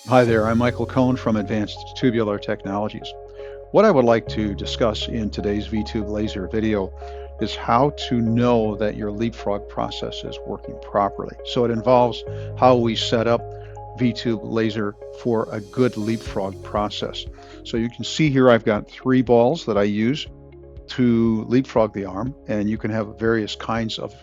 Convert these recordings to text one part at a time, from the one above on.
Hi there, I'm Michael Cohn from Advanced Tubular Technologies. What I would like to discuss in today's VTube laser video is how to know that your leapfrog process is working properly. So it involves how we set up VTube laser for a good leapfrog process. So you can see here I've got 3 balls that I use to leapfrog the arm, and you can have various kinds of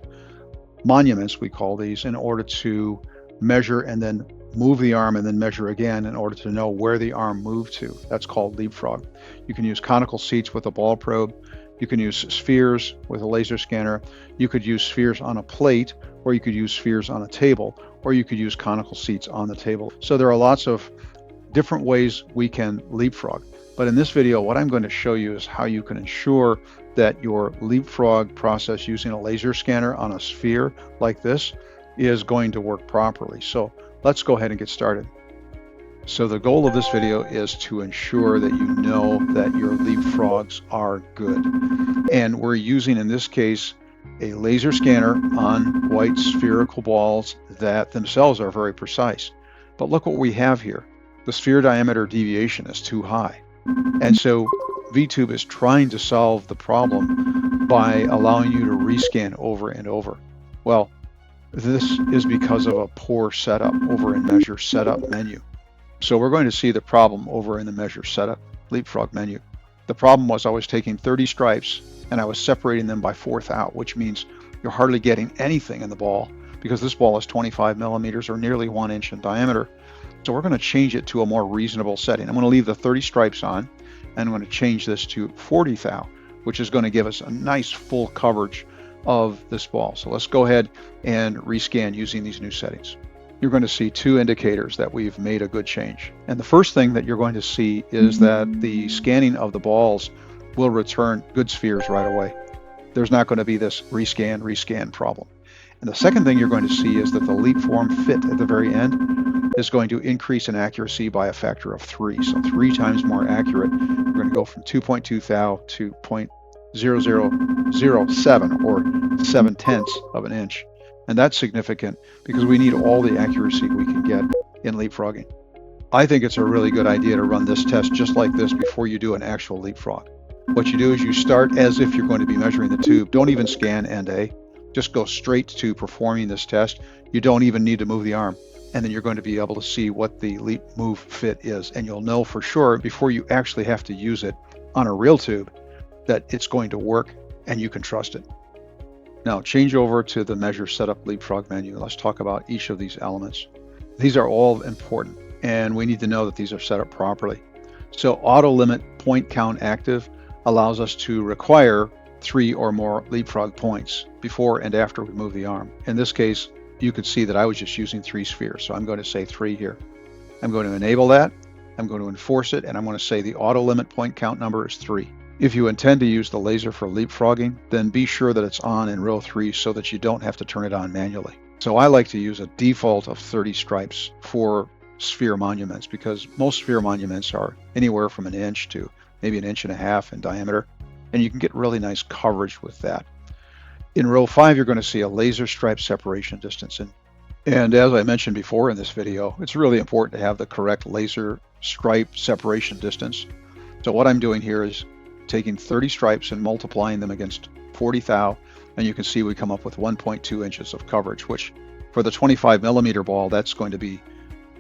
monuments, we call these, in order to measure and then move the arm and then measure again in order to know where the arm moved to. That's called leapfrog. You can use conical seats with a ball probe. You can use spheres with a laser scanner. You could use spheres on a plate, or you could use spheres on a table, or you could use conical seats on the table. So there are lots of different ways we can leapfrog. But in this video, what I'm going to show you is how you can ensure that your leapfrog process using a laser scanner on a sphere like this is going to work properly. So let's go ahead and get started. So the goal of this video is to ensure that you know that your leapfrogs are good. And we're using, in this case, a laser scanner on white spherical balls that themselves are very precise. But look what we have here. The sphere diameter deviation is too high. And so VTube is trying to solve the problem by allowing you to rescan over and over. Well, this is because of a poor setup over in Measure Setup menu. So we're going to see the problem over in the Measure Setup Leapfrog menu. The problem was I was taking 30 stripes and I was separating them by 4th out, which means you're hardly getting anything in the ball because this ball is 25 millimeters or nearly 1 inch in diameter. So we're going to change it to a more reasonable setting. I'm going to leave the 30 stripes on, and I'm going to change this to 40 thou, which is going to give us a nice full coverage of this ball. So let's go ahead and rescan using these new settings. You're going to see 2 indicators that we've made a good change. And the first thing that you're going to see is that the scanning of the balls will return good spheres right away. There's not going to be this rescan problem. And the second thing you're going to see is that the leap form fit at the very end is going to increase in accuracy by a factor of 3. So 3 times more accurate. We're going to go from 2.2 thou to 0.0007 or 7/10 of an inch. And that's significant because we need all the accuracy we can get in leapfrogging. I think it's a really good idea to run this test just like this before you do an actual leapfrog. What you do is you start as if you're going to be measuring the tube. Don't even scan end A. Just go straight to performing this test. You don't even need to move the arm. And then you're going to be able to see what the leap move fit is. And you'll know for sure before you actually have to use it on a real tube that it's going to work and you can trust it. Now change over to the Measure Setup Leapfrog menu. Let's talk about each of these elements. These are all important and we need to know that these are set up properly. So auto limit point count active allows us to require 3 or more leapfrog points before and after we move the arm. In this case, you could see that I was just using 3 spheres, so I'm going to say 3 here. I'm going to enable that, I'm going to enforce it, and I'm going to say the auto limit point count number is 3. If you intend to use the laser for leapfrogging, then be sure that it's on in row 3 so that you don't have to turn it on manually. So I like to use a default of 30 stripes for sphere monuments because most sphere monuments are anywhere from 1 inch to maybe 1.5 inches in diameter, and you can get really nice coverage with that. In row 5, you're going to see a laser stripe separation distance. And as I mentioned before in this video, it's really important to have the correct laser stripe separation distance. So what I'm doing here is taking 30 stripes and multiplying them against 40 thou, and you can see we come up with 1.2 inches of coverage, which for the 25 millimeter ball, that's going to be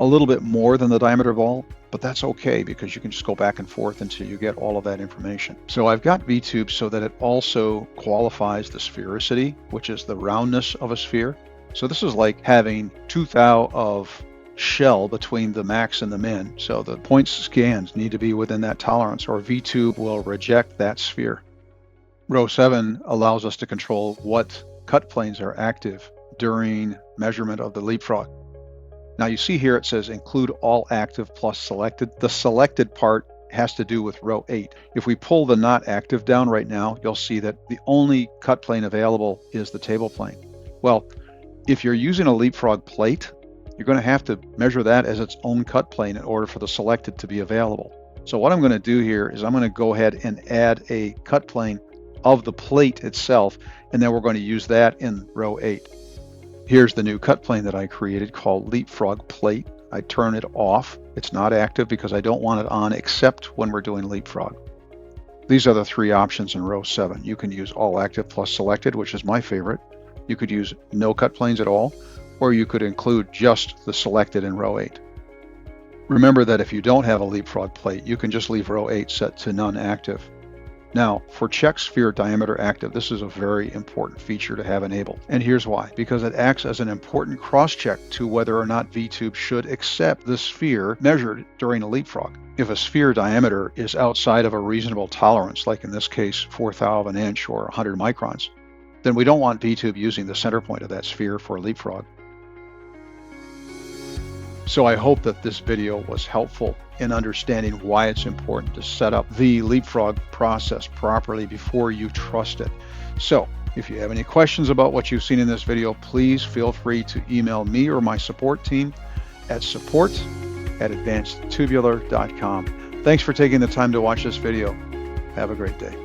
a little bit more than the diameter ball, but that's okay because you can just go back and forth until you get all of that information. So I've got VTube so that it also qualifies the sphericity, which is the roundness of a sphere. So this is like having 2 thou of shell between the max and the min. So the points scans need to be within that tolerance or VTube will reject that sphere. Row 7 allows us to control what cut planes are active during measurement of the leapfrog. Now you see here it says include all active plus selected. The selected part has to do with row 8. If we pull the not active down right now, you'll see that the only cut plane available is the table plane. Well, if you're using a leapfrog plate, you're going to have to measure that as its own cut plane in order for the selected to be available. So what I'm going to do here is I'm going to go ahead and add a cut plane of the plate itself, and then we're going to use that in row 8. Here's the new cut plane that I created called Leapfrog Plate. I turn it off. It's not active because I don't want it on except when we're doing Leapfrog. These are the three options in row 7. You can use all active plus selected, which is my favorite. You could use no cut planes at all, or you could include just the selected in row 8. Remember that if you don't have a Leapfrog plate, you can just leave row 8 set to none active. Now, for check sphere diameter active, this is a very important feature to have enabled. And here's why. Because it acts as an important cross-check to whether or not VTube should accept the sphere measured during a Leapfrog. If a sphere diameter is outside of a reasonable tolerance, like in this case 1/4 of an inch or 100 microns, then we don't want VTube using the center point of that sphere for Leapfrog. So I hope that this video was helpful in understanding why it's important to set up the Leapfrog process properly before you trust it. So if you have any questions about what you've seen in this video, please feel free to email me or my support team at support@advancedtubular.com. Thanks for taking the time to watch this video. Have a great day.